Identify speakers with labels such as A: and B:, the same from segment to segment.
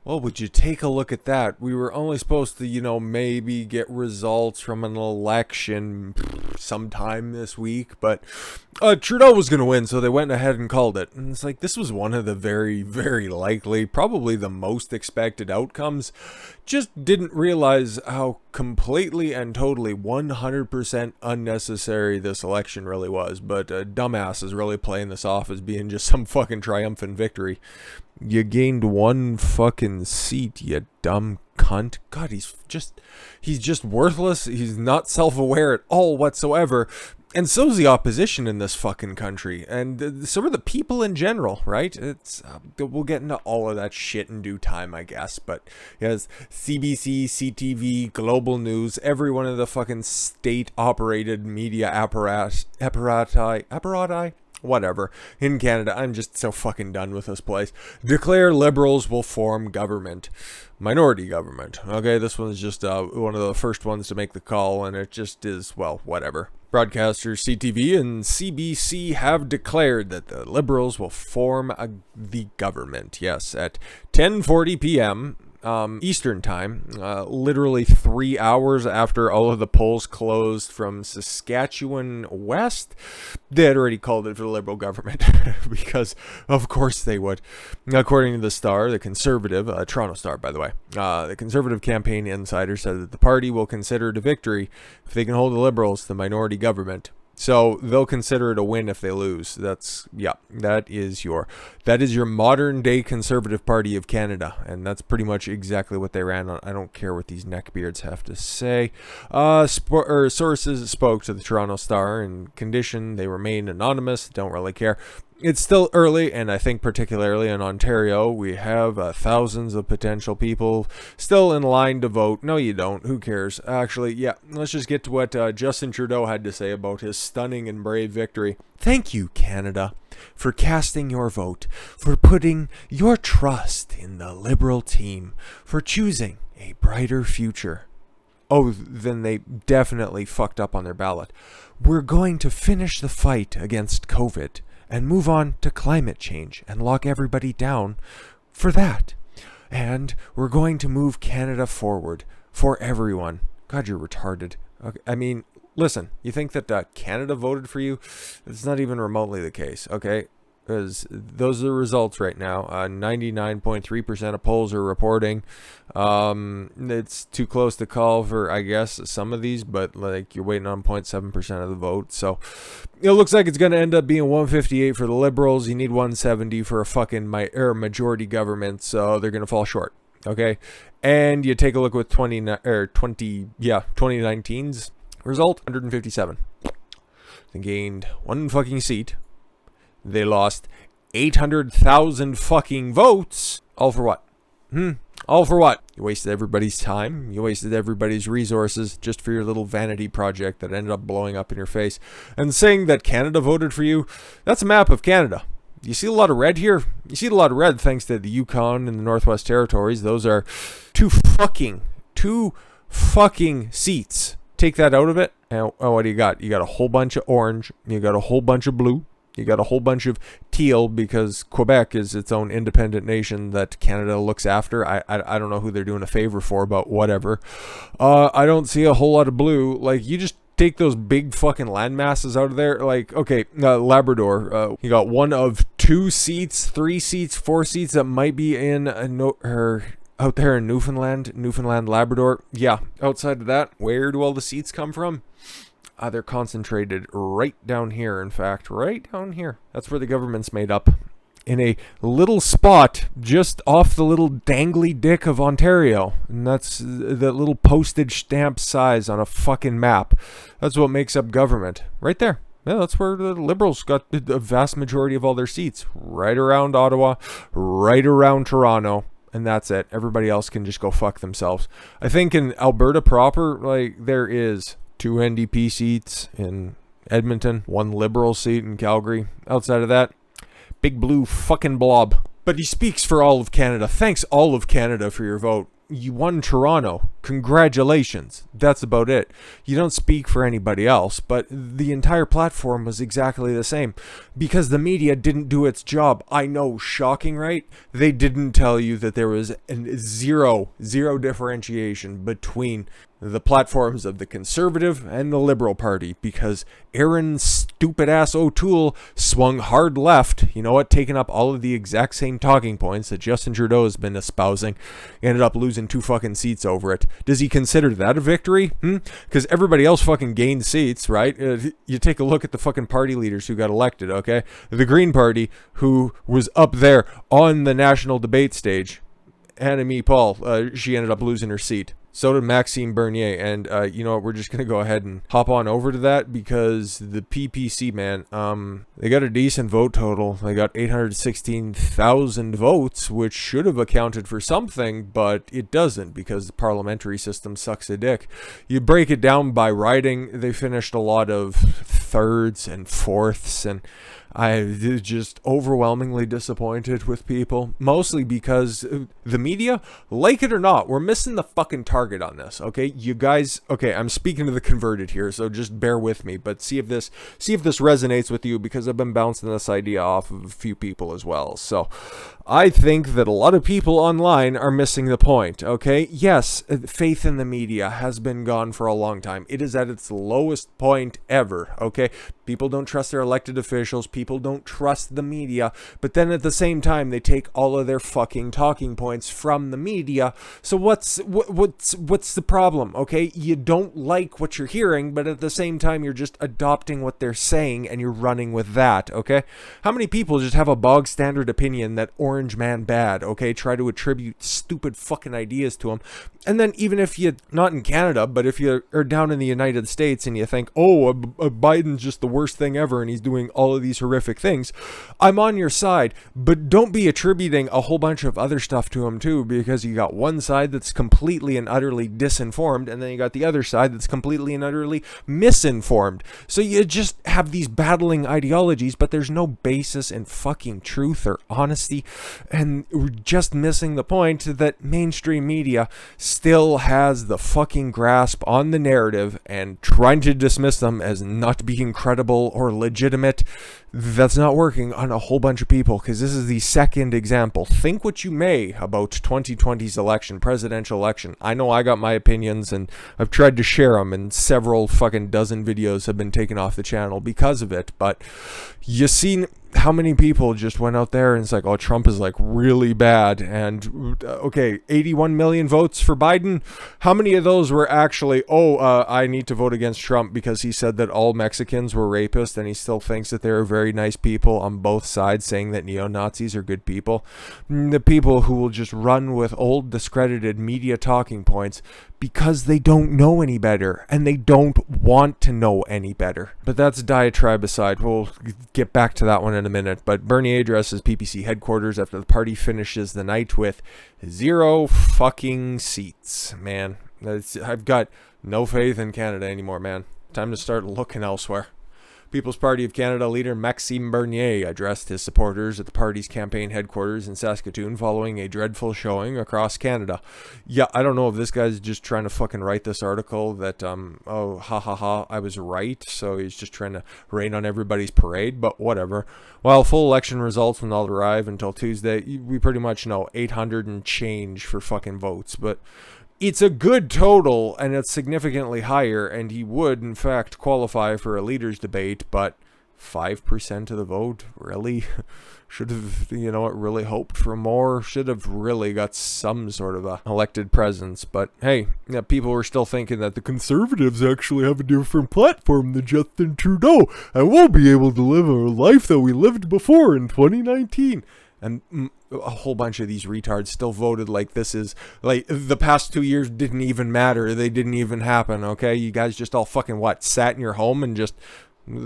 A: Well, would you take a look at that? We were only supposed to, maybe get results from an election sometime this week, but Trudeau was going to win, so they went ahead and called it. And it's like, this was one of the very, very likely, probably the most expected outcomes. Just didn't realize how completely and totally 100% unnecessary this election really was. But dumbass is really playing this off as being just some fucking triumphant victory. You gained one fucking seat, you dumb cunt. God, he's just worthless. He's not self-aware at all whatsoever. And so's the opposition in this fucking country. And so are the people in general, right? We'll get into all of that shit in due time, I guess. But yes, CBC, CTV, Global News, every one of the fucking state-operated media apparati, whatever, in Canada. I'm just so fucking done with this place. Declare Liberals will form government. Minority government. Okay, this one's just one of the first ones to make the call, and it just is, well, whatever. Broadcasters CTV and CBC have declared that the Liberals will form the government. Yes, at 10:40 p.m. Eastern time, literally 3 hours after all of the polls closed from Saskatchewan West. They had already called it for the Liberal government because of course they would. According to the Star, the Conservative, Toronto Star by the way, the Conservative campaign insider said that the party will consider it a victory if they can hold the Liberals to the minority government. So they'll consider it a win if they lose. That is your modern day Conservative Party of Canada, and that's pretty much exactly what they ran on. I don't care what these neckbeards have to say. Sources spoke to the Toronto Star and condition they remain anonymous. Don't really care. It's still early, and I think particularly in Ontario, we have thousands of potential people still in line to vote. No, you don't. Who cares? Actually, yeah, let's just get to what Justin Trudeau had to say about his stunning and brave victory. Thank you, Canada, for casting your vote, for putting your trust in the Liberal team, for choosing a brighter future. Oh, then they definitely fucked up on their ballot. We're going to finish the fight against COVID and move on to climate change and lock everybody down for that. And we're going to move Canada forward for everyone. God, you're retarded. Okay, I mean, listen, you think that Canada voted for you? It's not even remotely the case, okay? Because those are the results right now. 99.3% of polls are reporting. It's too close to call for, I guess, some of these, but like you're waiting on 0.7% of the vote. So it looks like it's going to end up being 158 for the Liberals. You need 170 for a fucking majority government, so they're going to fall short. Okay, and you take a look with 2019's result, 157. They gained one fucking seat. They lost 800,000 fucking votes. All for what? All for what? You wasted everybody's time. You wasted everybody's resources just for your little vanity project that ended up blowing up in your face. And saying that Canada voted for you, that's a map of Canada. You see a lot of red here? You see a lot of red thanks to the Yukon and the Northwest Territories. Those are two fucking seats. Take that out of it. And what do you got? You got a whole bunch of orange. You got a whole bunch of blue. You got a whole bunch of teal because Quebec is its own independent nation that Canada looks after. I don't know who they're doing a favor for, but whatever. I don't see a whole lot of blue. Like, you just take those big fucking land masses out of there. Like, okay, Labrador. You got one of 2 seats, 3 seats, 4 seats that might be in out there in Newfoundland, Labrador. Yeah, outside of that, where do all the seats come from? They're concentrated right down here, in fact. Right down here. That's where the government's made up. In a little spot just off the little dangly dick of Ontario. And that's the little postage stamp size on a fucking map. That's what makes up government. Right there. Yeah, that's where the Liberals got the vast majority of all their seats. Right around Ottawa. Right around Toronto. And that's it. Everybody else can just go fuck themselves. I think in Alberta proper, like, there is 2 NDP seats in Edmonton, 1 Liberal seat in Calgary. Outside of that, big blue fucking blob. But he speaks for all of Canada. Thanks all of Canada for your vote. You won Toronto. Congratulations. That's about it. You don't speak for anybody else, but the entire platform was exactly the same because the media didn't do its job. I know, shocking, right? They didn't tell you that there was zero differentiation between the platforms of the Conservative and the Liberal Party because Aaron stupid ass O'Toole swung hard left, you know what, taking up all of the exact same talking points that Justin Trudeau has been espousing, ended up losing 2 fucking seats over it. Does he consider that a victory? Because everybody else fucking gained seats, right? You take a look at the fucking party leaders who got elected, okay? The Green Party, who was up there on the national debate stage, Annemie Paul, she ended up losing her seat. So did Maxime Bernier, and you know what, we're just going to go ahead and hop on over to that because the PPC, man, they got a decent vote total. They got 816,000 votes, which should have accounted for something, but it doesn't because the parliamentary system sucks a dick. You break it down by riding, they finished a lot of thirds and fourths, and I'm just overwhelmingly disappointed with people, mostly because the media, like it or not, we're missing the fucking target on this, okay? You guys, okay, I'm speaking to the converted here, so just bear with me, but see if this resonates with you because I've been bouncing this idea off of a few people as well. So I think that a lot of people online are missing the point, okay? Yes, faith in the media has been gone for a long time. It is at its lowest point ever, okay? People don't trust their elected officials. People don't trust the media. But then at the same time, they take all of their fucking talking points from the media. So what's the problem, okay? You don't like what you're hearing, but at the same time, you're just adopting what they're saying and you're running with that, okay? How many people just have a bog standard opinion that Orange Man bad, okay? Try to attribute stupid fucking ideas to him. And then even if you're not in Canada, but if you are down in the United States and you think, oh, Biden's just the worst thing ever and he's doing all of these horrific things, I'm on your side. But don't be attributing a whole bunch of other stuff to him too, because you got one side that's completely and utterly disinformed, and then you got the other side that's completely and utterly misinformed. So you just have these battling ideologies, but there's no basis in fucking truth or honesty, and we're just missing the point that mainstream media still has the fucking grasp on the narrative and trying to dismiss them as not being credible or legitimate. That's not working on a whole bunch of people, because this is the second example. Think what you may about 2020's election, presidential election. I know I got my opinions and I've tried to share them, and several fucking dozen videos have been taken off the channel because of it. But you seen how many people just went out there and it's like, oh, Trump is like really bad. And okay, 81 million votes for Biden. How many of those were actually, I need to vote against Trump because he said that all Mexicans were rapists, and he still thinks that they're very nice people on both sides, saying that neo-Nazis are good people. The people who will just run with old discredited media talking points because they don't know any better and they don't want to know any better. But that's diatribe aside. We'll get back to that one in a minute. But Bernier addresses PPC headquarters after the party finishes the night with 0 fucking seats. Man, I've got no faith in Canada anymore, man. Time to start looking elsewhere. People's Party of Canada leader Maxime Bernier addressed his supporters at the party's campaign headquarters in Saskatoon following a dreadful showing across Canada. Yeah, I don't know if this guy's just trying to fucking write this article that, I was right, so he's just trying to rain on everybody's parade, but whatever. While full election results will not arrive until Tuesday, we pretty much know 800 and change for fucking votes, but it's a good total, and it's significantly higher, and he would, in fact, qualify for a leaders' debate, but 5% of the vote, really? Should have, really hoped for more. Should have really got some sort of a elected presence. But hey, yeah, people were still thinking that the Conservatives actually have a different platform than Justin Trudeau, and we'll be able to live a life that we lived before in 2019. And a whole bunch of these retards still voted like this is, like, the past 2 years didn't even matter. They didn't even happen, okay? You guys just all fucking, sat in your home and just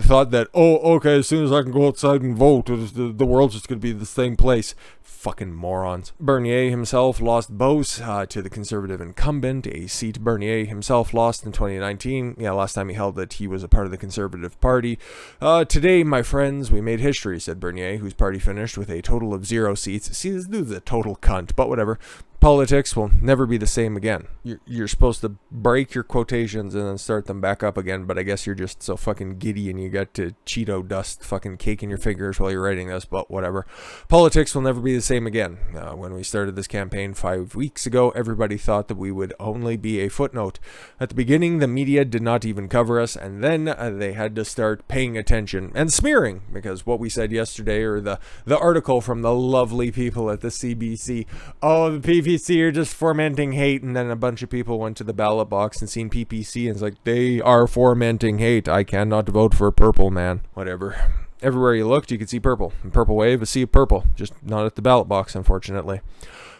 A: thought that, as soon as I can go outside and vote, the world's just going to be the same place. Fucking morons. Bernier himself lost Beauce to the Conservative incumbent, a seat Bernier himself lost in 2019. Yeah, last time he held it, he was a part of the Conservative Party. Today, my friends, we made history, said Bernier, whose party finished with a total of 0 seats. See, this dude's a total cunt, but whatever. Politics will never be the same again. You're supposed to break your quotations and then start them back up again, but I guess you're just so fucking giddy and you got to Cheeto dust fucking cake in your fingers while you're writing this, but whatever. Politics will never be the same again. When we started this campaign 5 weeks ago, everybody thought that we would only be a footnote. At the beginning, the media did not even cover us, and then they had to start paying attention and smearing, because what we said yesterday, or the article from the lovely people at the CBC, oh, the PPC are just fomenting hate, and then a bunch of people went to the ballot box and seen PPC and it's like, they are fomenting hate. I cannot vote for purple, man. Whatever. Everywhere you looked, you could see purple. And purple wave, a sea of purple. Just not at the ballot box, unfortunately.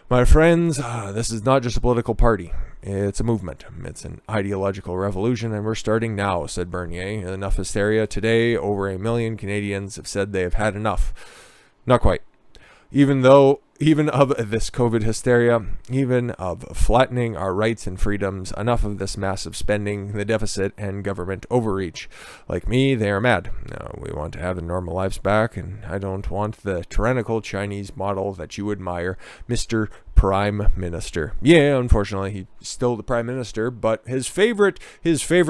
A: My friends, this is not just a political party. It's a movement. It's an ideological revolution, and we're starting now, said Bernier. Enough hysteria. Today, over 1 million Canadians have said they have had enough. Not quite. Even of this COVID hysteria, even of flattening our rights and freedoms, enough of this massive spending, the deficit, and government overreach. Like me, they are mad. No, we want to have the normal lives back, and I don't want the tyrannical Chinese model that you admire, Mr. Prime Minister. Yeah, unfortunately, he's still the Prime Minister, but his favorite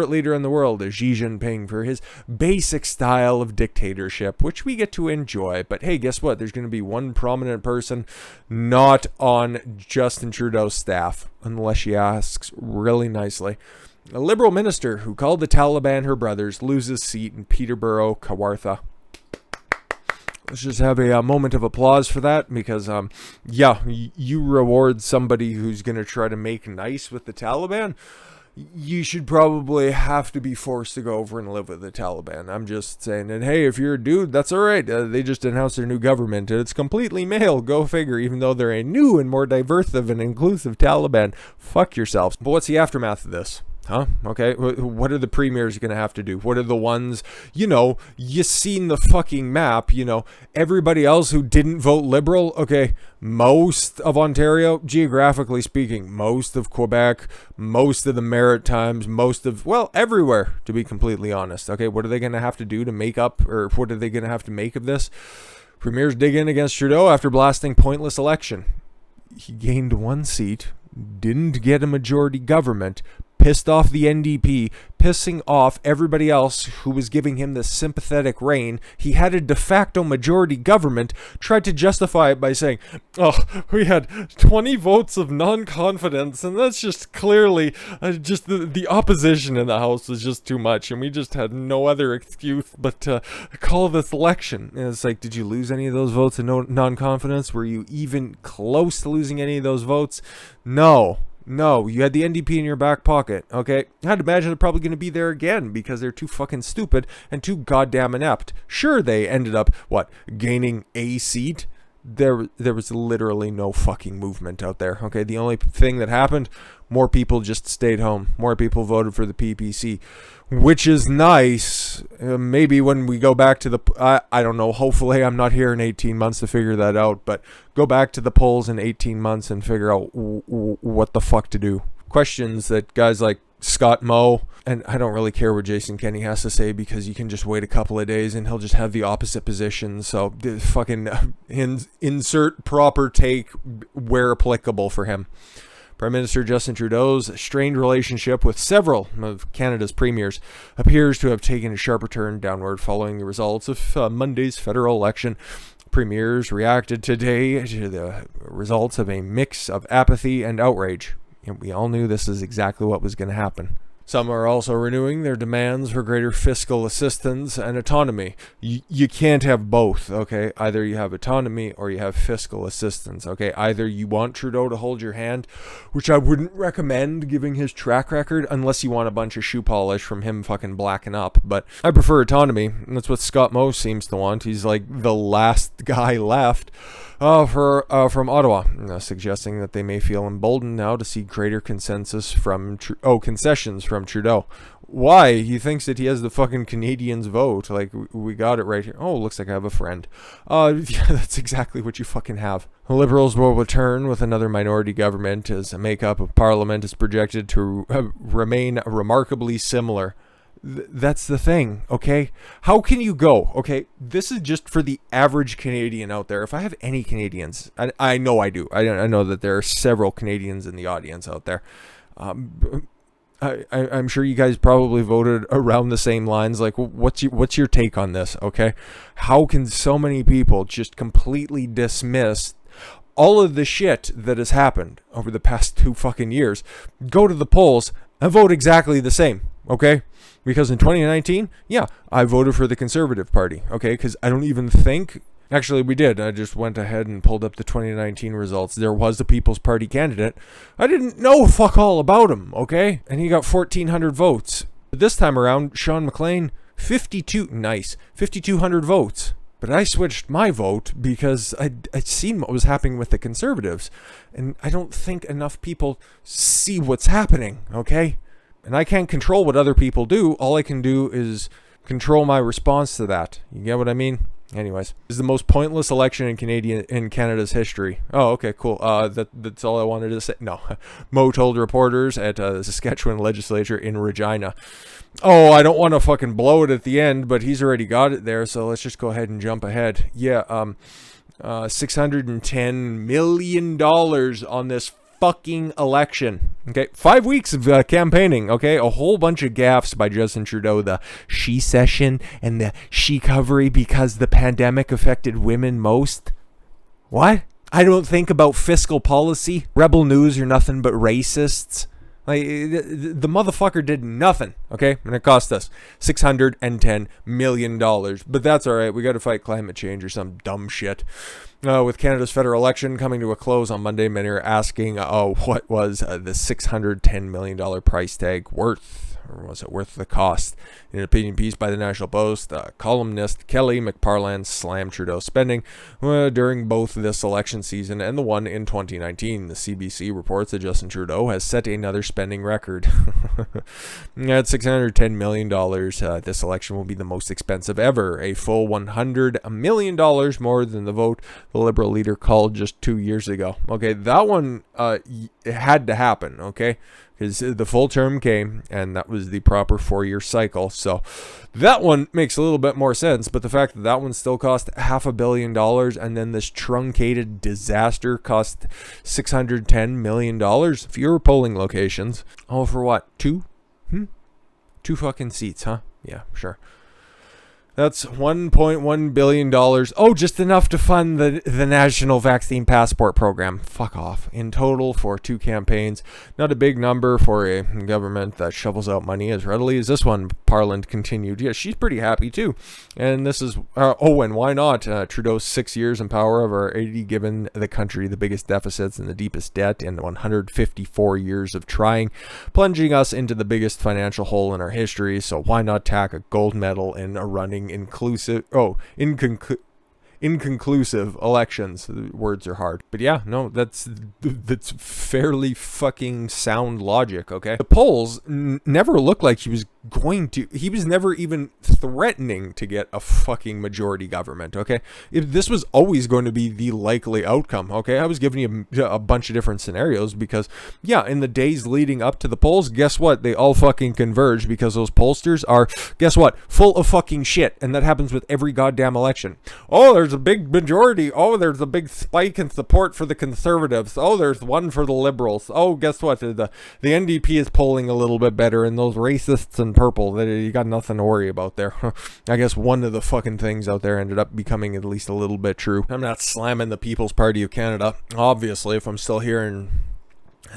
A: leader in the world is Xi Jinping for his basic style of dictatorship, which we get to enjoy. But hey, guess what? There's going to be one prominent person not on Justin Trudeau's staff, unless she asks really nicely. A Liberal minister who called the Taliban her brothers loses seat in Peterborough, Kawartha. Let's just have a moment of applause for that, because, yeah, you reward somebody who's going to try to make nice with the Taliban. You should probably have to be forced to go over and live with the Taliban. I'm just saying, and hey, if you're a dude, that's all right. They just announced their new government, and it's completely male. Go figure, even though they're a new and more diverse and inclusive Taliban. Fuck yourselves. But what's the aftermath of this? Huh? Okay. What are the premiers going to have to do? What are the ones, you seen the fucking map, everybody else who didn't vote Liberal? Okay. Most of Ontario, geographically speaking, most of Quebec, most of the Maritimes, everywhere, to be completely honest. Okay. What are they going to have to do to make up, or what are they going to have to make of this? Premiers dig in against Trudeau after blasting pointless election. He gained 1 seat, didn't get a majority government, pissed off the NDP, pissing off everybody else who was giving him this sympathetic reign. He had a de facto majority government, tried to justify it by saying, oh, we had 20 votes of non-confidence, and that's just clearly just the opposition in the House was just too much, and we just had no other excuse but to call this election. And it's like, did you lose any of those votes in non-confidence? Were you even close to losing any of those votes? No, you had the NDP in your back pocket, okay? I'd imagine they're probably going to be there again because they're too fucking stupid and too goddamn inept. Sure, they ended up, gaining a seat? There was literally no fucking movement out there, okay? The only thing that happened, more people just stayed home. More people voted for the PPC, which is nice. Maybe when we go back to I don't know, hopefully I'm not here in 18 months to figure that out, but go back to the polls in 18 months and figure out what the fuck to do. Questions that guys like Scott Moe, and I don't really care what Jason Kenney has to say, because you can just wait a couple of days and he'll just have the opposite position. So fucking insert proper take where applicable for him. Prime Minister Justin Trudeau's strained relationship with several of Canada's premiers appears to have taken a sharper turn downward following the results of Monday's federal election. Premiers reacted today to the results of a mix of apathy and outrage. We all knew this is exactly what was going to happen. Some are also renewing their demands for greater fiscal assistance and autonomy. You can't have both, okay? Either you have autonomy or you have fiscal assistance, okay? Either you want Trudeau to hold your hand, which I wouldn't recommend giving his track record, unless you want a bunch of shoe polish from him fucking blacking up. But I prefer autonomy, and that's what Scott Moe seems to want. He's like the last guy left from Ottawa, suggesting that they may feel emboldened now to see greater concessions from Trudeau. Why? He thinks that he has the fucking Canadians' vote. Like, we got it right here. Oh, looks like I have a friend. Yeah, that's exactly what you fucking have. The Liberals will return with another minority government, as a makeup of Parliament is projected to remain remarkably similar. That's the thing, okay? How can you go, okay? This is just for the average Canadian out there. If I have any Canadians, I know I do. I know that there are several Canadians in the audience out there. I'm sure you guys probably voted around the same lines. Like, what's your take on this, okay? How can so many people just completely dismiss all of the shit that has happened over the past 2 fucking years, go to the polls and vote exactly the same, okay? Because in 2019, yeah, I voted for the Conservative Party, okay? Because I don't even think... Actually, we did. I just went ahead and pulled up the 2019 results. There was a People's Party candidate. I didn't know fuck all about him, okay? And he got 1,400 votes. But this time around, Sean McLean, 5,200 votes. But I switched my vote because I'd seen what was happening with the Conservatives. And I don't think enough people see what's happening, okay? And I can't control what other people do. All I can do is control my response to that. You get what I mean? Anyways, this is the most pointless election in Canada's history. Oh, okay, cool. That's all I wanted to say. No, Mo told reporters at the Saskatchewan legislature in Regina. Oh, I don't want to fucking blow it at the end, but he's already got it there, so let's just go ahead and jump ahead. Yeah, $610 million on this fucking election. Okay, 5 weeks of campaigning. Okay, a whole bunch of gaffes by Justin Trudeau. The she session and the she covery because the pandemic affected women most. What? I don't think about fiscal policy. Rebel News are nothing but racists. Like, the motherfucker did nothing, okay? And it cost us $610 million. But that's all right. We got to fight climate change or some dumb shit. With Canada's federal election coming to a close on Monday, many are asking, what was the $610 million price tag worth? Or was it worth the cost? In an opinion piece by the National Post, columnist Kelly McParland slammed Trudeau's spending during both this election season and the one in 2019. The CBC reports that Justin Trudeau has set another spending record. At $610 million, this election will be the most expensive ever, a full $100 million more than the vote the Liberal leader called just 2 years ago. Okay, that one it had to happen, okay? Because the full term came, and that was the proper 4-year cycle. So that one makes a little bit more sense. But the fact that that one still cost $500 million, and then this truncated disaster cost $610 million. Fewer polling locations. Oh, for what? 2? 2 fucking seats, huh? Yeah, sure. That's $1.1 billion. Oh, just enough to fund the National Vaccine Passport Program. Fuck off. In total for 2 campaigns. Not a big number for a government that shovels out money as readily as this one, Parland continued. Yeah, she's pretty happy too. And this is, and why not? Trudeau's 6 years in power have already given the country the biggest deficits and the deepest debt in 154 years of trying, plunging us into the biggest financial hole in our history. So why not tack a gold medal in a running inconclusive elections. The words are hard, but yeah, no, that's fairly fucking sound logic. Okay, the polls never looked like he was never even threatening to get a fucking majority government. Okay, if this was always going to be the likely outcome. Okay, I was giving you a bunch of different scenarios because yeah, in the days leading up to the polls, guess what, they all fucking converged because those pollsters are, guess what, full of fucking shit. And that happens with every goddamn election. Oh, there's a big majority. Oh, there's a big spike in support for the Conservatives. Oh, there's one for the Liberals. Oh, guess what, the NDP is polling a little bit better, and those racists and purple, that you got nothing to worry about there. I guess one of the fucking things out there ended up becoming at least a little bit true. I'm not slamming the People's Party of Canada, obviously, if I'm still here and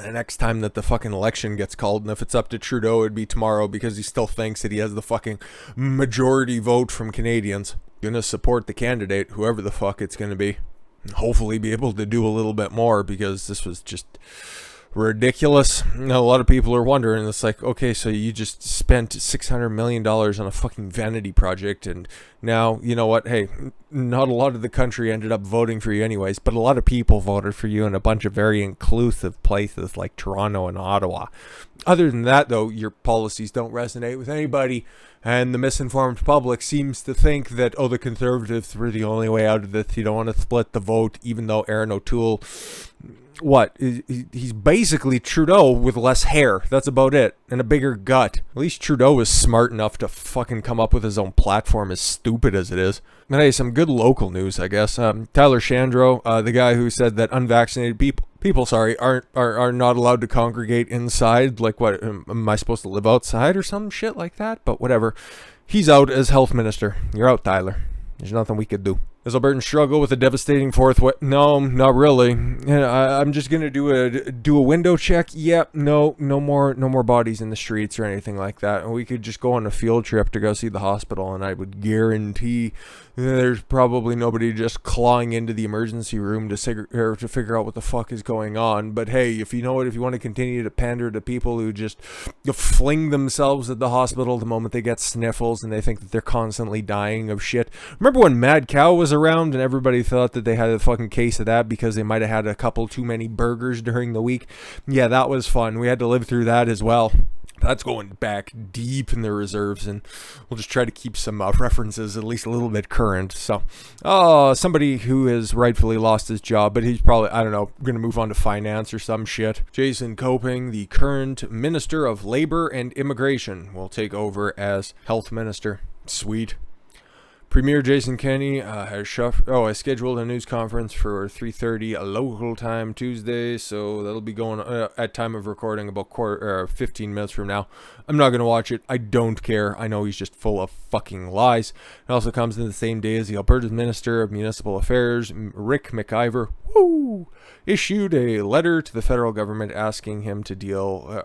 A: the next time that the fucking election gets called, and if it's up to Trudeau, it'd be tomorrow because he still thinks that he has the fucking majority vote from Canadians. Gonna support the candidate, whoever the fuck it's gonna be, and hopefully be able to do a little bit more because this was just ridiculous. Now, a lot of people are wondering, it's like, okay, so you just spent $600 million on a fucking vanity project, and now, you know what, hey, not a lot of the country ended up voting for you anyways, but a lot of people voted for you in a bunch of very inclusive places like Toronto and Ottawa. Other than that, though, your policies don't resonate with anybody, and the misinformed public seems to think that, oh, the Conservatives were the only way out of this. You don't want to split the vote, even though Erin O'Toole what? He's basically Trudeau with less hair. That's about it. And a bigger gut. At least Trudeau is smart enough to fucking come up with his own platform, as stupid as it is. But hey, some good local news, I guess. Tyler Shandro, the guy who said that unvaccinated people are not allowed to congregate inside. Like, what, am I supposed to live outside or some shit like that? But whatever. He's out as health minister. You're out, Tyler. There's nothing we could do. Does Albertans struggle with a devastating fourth wave? No, not really. I'm just gonna do a window check. Yep, no more bodies in the streets or anything like that. And we could just go on a field trip to go see the hospital, and I would guarantee there's probably nobody just clawing into the emergency room to figure out what the fuck is going on. But hey, if you know what, if you want to continue to pander to people who just fling themselves at the hospital the moment they get sniffles and they think that they're constantly dying of shit. Remember when Mad Cow was around and everybody thought that they had a fucking case of that because they might have had a couple too many burgers during the week? Yeah, that was fun. We had to live through that as well. That's going back deep in the reserves, and we'll just try to keep some references at least a little bit current. So, somebody who has rightfully lost his job, but he's probably, I don't know, going to move on to finance or some shit. Jason Coping, the current Minister of Labor and Immigration, will take over as Health Minister. Sweet. Premier Jason Kenney has scheduled a news conference for 3:30 local time Tuesday, so that'll be going at time of recording about 15 minutes from now. I'm not going to watch it. I don't care. I know he's just full of fucking lies. It also comes in the same day as the Alberta Minister of Municipal Affairs, Rick McIver, issued a letter to the federal government asking him to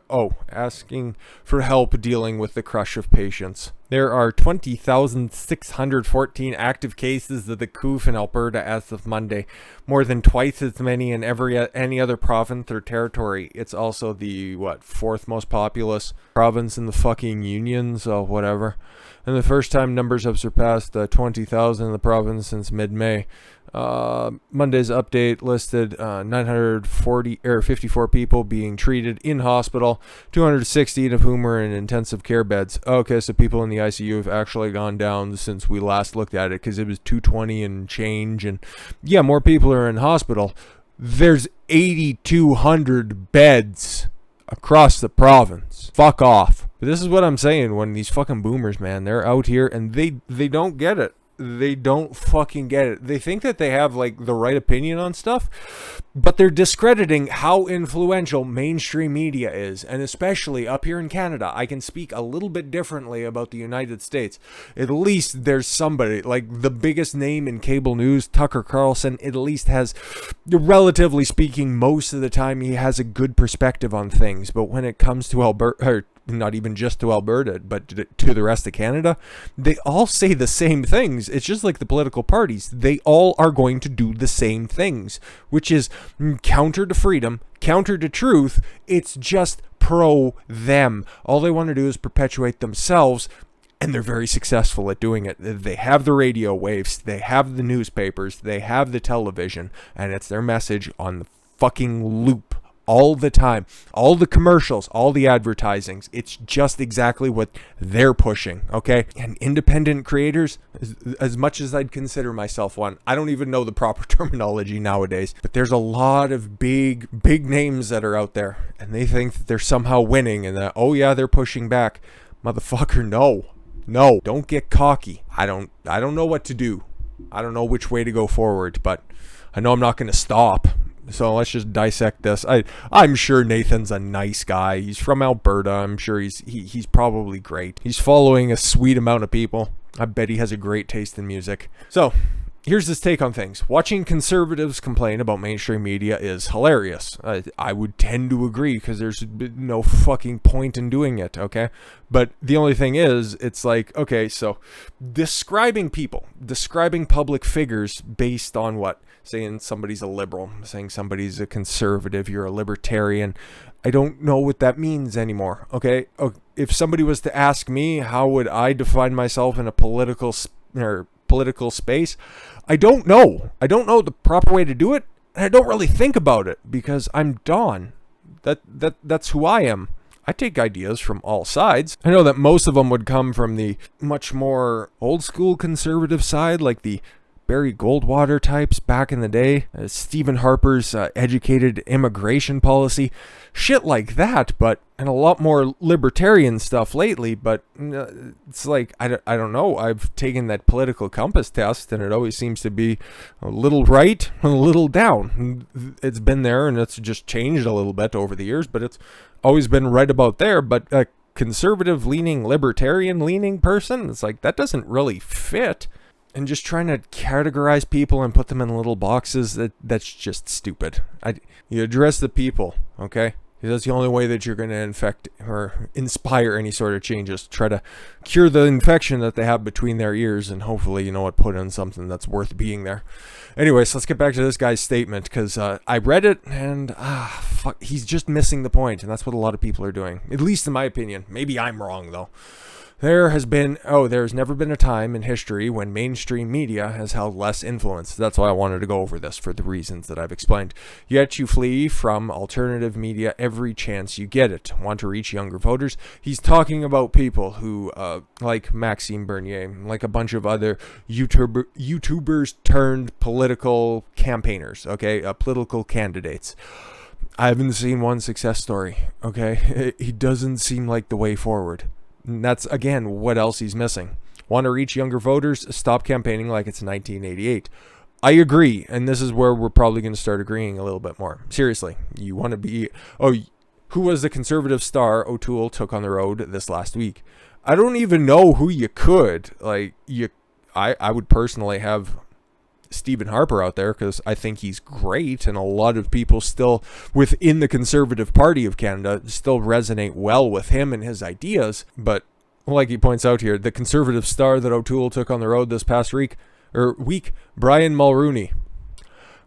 A: asking for help dealing with the crush of patients. There are 20,614 active cases of the COOF in Alberta as of Monday, more than twice as many in any other province or territory. It's also the, fourth most populous province in the fucking union, so whatever. And the first time numbers have surpassed 20,000 in the province since mid-May. Monday's update listed 954 people being treated in hospital, 216 of whom were in intensive care beds. Okay, so people in the ICU have actually gone down since we last looked at it, because it was 220 and change, and yeah, more people are in hospital. There's 8,200 beds across the province. Fuck off. But this is what I'm saying when these fucking boomers, man, they're out here and they don't get it. They don't fucking get it. They think that they have like the right opinion on stuff, but they're discrediting how influential mainstream media is. And especially up here in Canada, I can speak a little bit differently about the United States. At least there's somebody, like the biggest name in cable news, Tucker Carlson, at least has, relatively speaking, most of the time he has a good perspective on things. But when it comes to Alberta, not even just to Alberta, but to the rest of Canada, they all say the same things. It's just like the political parties. They all are going to do the same things, which is counter to freedom, counter to truth. It's just pro them. All they want to do is perpetuate themselves, and they're very successful at doing it. They have the radio waves, they have the newspapers, they have the television, and it's their message on the fucking loop. All the time, all the commercials, all the advertisings, it's just exactly what they're pushing, okay? And independent creators, as much as I'd consider myself one, I don't even know the proper terminology nowadays, but there's a lot of big names that are out there, and they think that they're somehow winning, and that, oh yeah, they're pushing back. Motherfucker, no, don't get cocky. I don't know what to do. I don't know which way to go forward, but I know I'm not going to stop. So let's just dissect this. I'm sure Nathan's a nice guy. He's from Alberta. I'm sure he's probably great. He's following a sweet amount of people. I bet he has a great taste in music. So here's his take on things. Watching conservatives complain about mainstream media is hilarious. I would tend to agree, because there's no fucking point in doing it, okay? But the only thing is, it's like, okay, so describing public figures based on what? Saying somebody's a liberal, saying somebody's a conservative, you're a libertarian. I don't know what that means anymore, okay? If somebody was to ask me, how would I define myself in a political space? I don't know. I don't know the proper way to do it, and I don't really think about it, because I'm Don. That's who I am. I take ideas from all sides. I know that most of them would come from the much more old school conservative side, like the Barry Goldwater types back in the day, Stephen Harper's educated immigration policy, shit like that, and a lot more libertarian stuff lately, but it's like, I don't know, I've taken that political compass test, and it always seems to be a little right, a little down. It's been there, and it's just changed a little bit over the years, but it's always been right about there. But a conservative-leaning, libertarian-leaning person, it's like, that doesn't really fit. And just trying to categorize people and put them in little boxes, that's just stupid. You address the people, okay? That's the only way that you're going to infect or inspire any sort of changes. Try to cure the infection that they have between their ears, and hopefully, put in something that's worth being there. Anyways, let's get back to this guy's statement, because I read it, and fuck, he's just missing the point, and that's what a lot of people are doing. At least in my opinion. Maybe I'm wrong, though. There's never been a time in history when mainstream media has held less influence. That's why I wanted to go over this, for the reasons that I've explained. Yet you flee from alternative media every chance you get it. Want to reach younger voters? He's talking about people who, like Maxime Bernier, like a bunch of other YouTubers turned political campaigners, okay? Political candidates. I haven't seen one success story, okay? He doesn't seem like the way forward. And that's, again, what else he's missing. Want to reach younger voters? Stop campaigning like it's 1988. I agree, and this is where we're probably going to start agreeing a little bit more. Seriously, you want to be... who was the conservative star O'Toole took on the road this last week? I don't even know who you could. I would personally have Stephen Harper out there, because I think he's great, and a lot of people still within the Conservative Party of Canada still resonate well with him and his ideas. But like he points out here, the conservative star that O'Toole took on the road this past week, Brian Mulroney.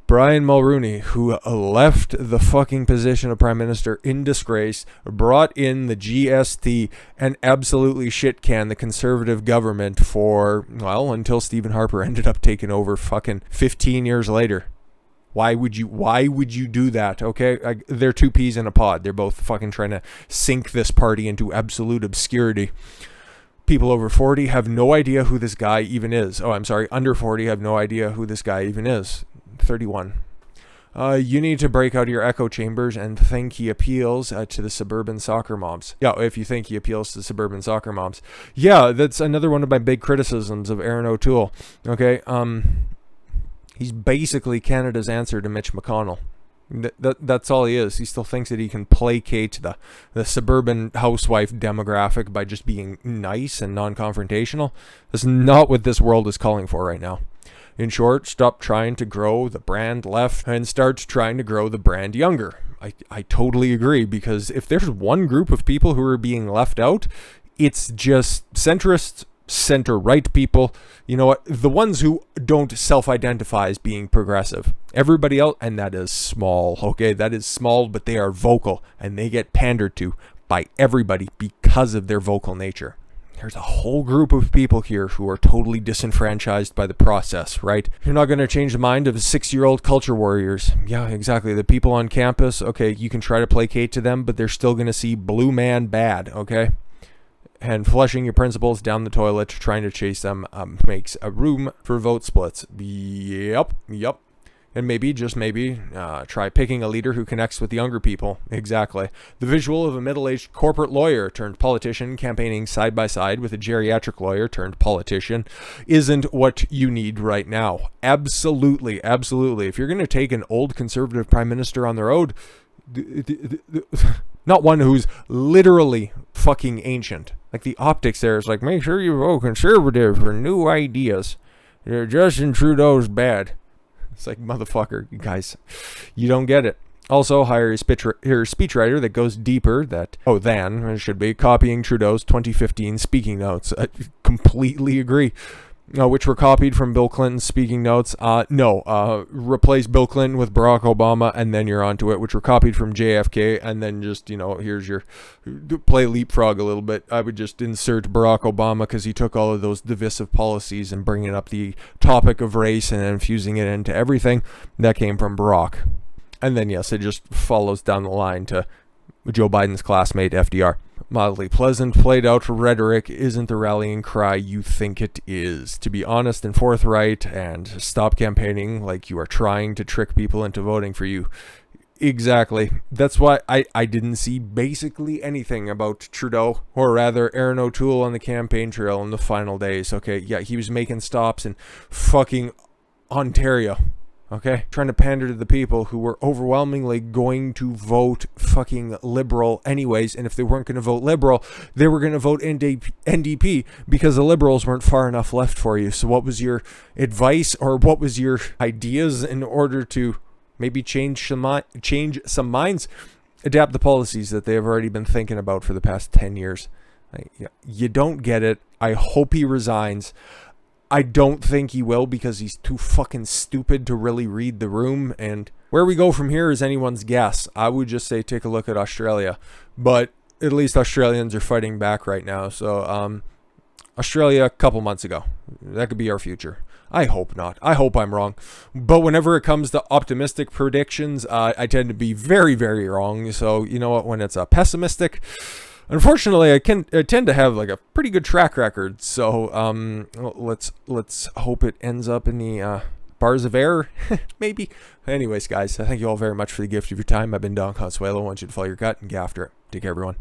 A: Brian Mulroney, who left the fucking position of Prime Minister in disgrace, brought in the GST, and absolutely shit-canned the Conservative government until Stephen Harper ended up taking over fucking 15 years later. Why would you do that, okay? They're two peas in a pod. They're both fucking trying to sink this party into absolute obscurity. People over 40 have no idea who this guy even is. Under 40 have no idea who this guy even is. 31. You need to break out of your echo chambers and think he appeals to the suburban soccer moms. Yeah, if you think he appeals to suburban soccer moms. Yeah, that's another one of my big criticisms of Aaron O'Toole. Okay, he's basically Canada's answer to Mitch McConnell. That's all he is. He still thinks that he can placate the suburban housewife demographic by just being nice and non-confrontational. That's not what this world is calling for right now. In short, stop trying to grow the brand left and start trying to grow the brand younger. I totally agree, because if there's one group of people who are being left out, it's just centrists, center-right people. You know what? The ones who don't self-identify as being progressive. Everybody else, and that is small, okay? That is small, but they are vocal, and they get pandered to by everybody because of their vocal nature. There's a whole group of people here who are totally disenfranchised by the process, right? You're not going to change the mind of 6-year-old culture warriors. Yeah, exactly. The people on campus, okay, you can try to placate to them, but they're still going to see blue man bad, okay? And flushing your principles down the toilet, trying to chase them, makes a room for vote splits. Yep. And maybe, just maybe, try picking a leader who connects with younger people. Exactly. The visual of a middle-aged corporate lawyer turned politician campaigning side by side with a geriatric lawyer turned politician isn't what you need right now. Absolutely. If you're going to take an old conservative prime minister on the road, not one who's literally fucking ancient. Like, the optics there is like, make sure you vote conservative for new ideas. Justin Trudeau's bad. It's like, motherfucker, you guys, you don't get it. Also, hire a speechwriter that goes deeper than it should be, copying Trudeau's 2015 speaking notes. I completely agree. Which were copied from Bill Clinton's speaking notes. Replace Bill Clinton with Barack Obama, and then you're onto it, which were copied from JFK, and then just, here's your, play leapfrog a little bit. I would just insert Barack Obama, because he took all of those divisive policies and bringing up the topic of race and infusing it into everything. That came from Barack. And then, yes, it just follows down the line to Joe Biden's classmate, FDR. mildly pleasant, played out rhetoric isn't the rallying cry you think it is. To be honest and forthright and stop campaigning like you are trying to trick people into voting for you. Exactly. That's why I didn't see basically anything about Trudeau, or rather Aaron O'Toole on the campaign trail in the final days. Okay, yeah, he was making stops in fucking Ontario. Okay, trying to pander to the people who were overwhelmingly going to vote fucking Liberal anyways, and if they weren't going to vote Liberal, they were going to vote NDP because the Liberals weren't far enough left for you. So what was your advice, or what was your ideas in order to maybe change some minds, adapt the policies that they have already been thinking about for the past 10 years? You don't get it. I hope he resigns. I don't think he will, because he's too fucking stupid to really read the room, and where we go from here is anyone's guess. I would just say take a look at Australia, but at least Australians are fighting back right now. So Australia a couple months ago, that could be our future. I hope not. I hope I'm wrong. But whenever it comes to optimistic predictions, I tend to be very, very wrong. So you know what, when it's pessimistic, unfortunately, I tend to have like a pretty good track record. So let's hope it ends up in the bars of air, maybe. Anyways, guys, thank you all very much for the gift of your time. I've been Don Consuelo. I want you to follow your gut and get after it. Take care, everyone.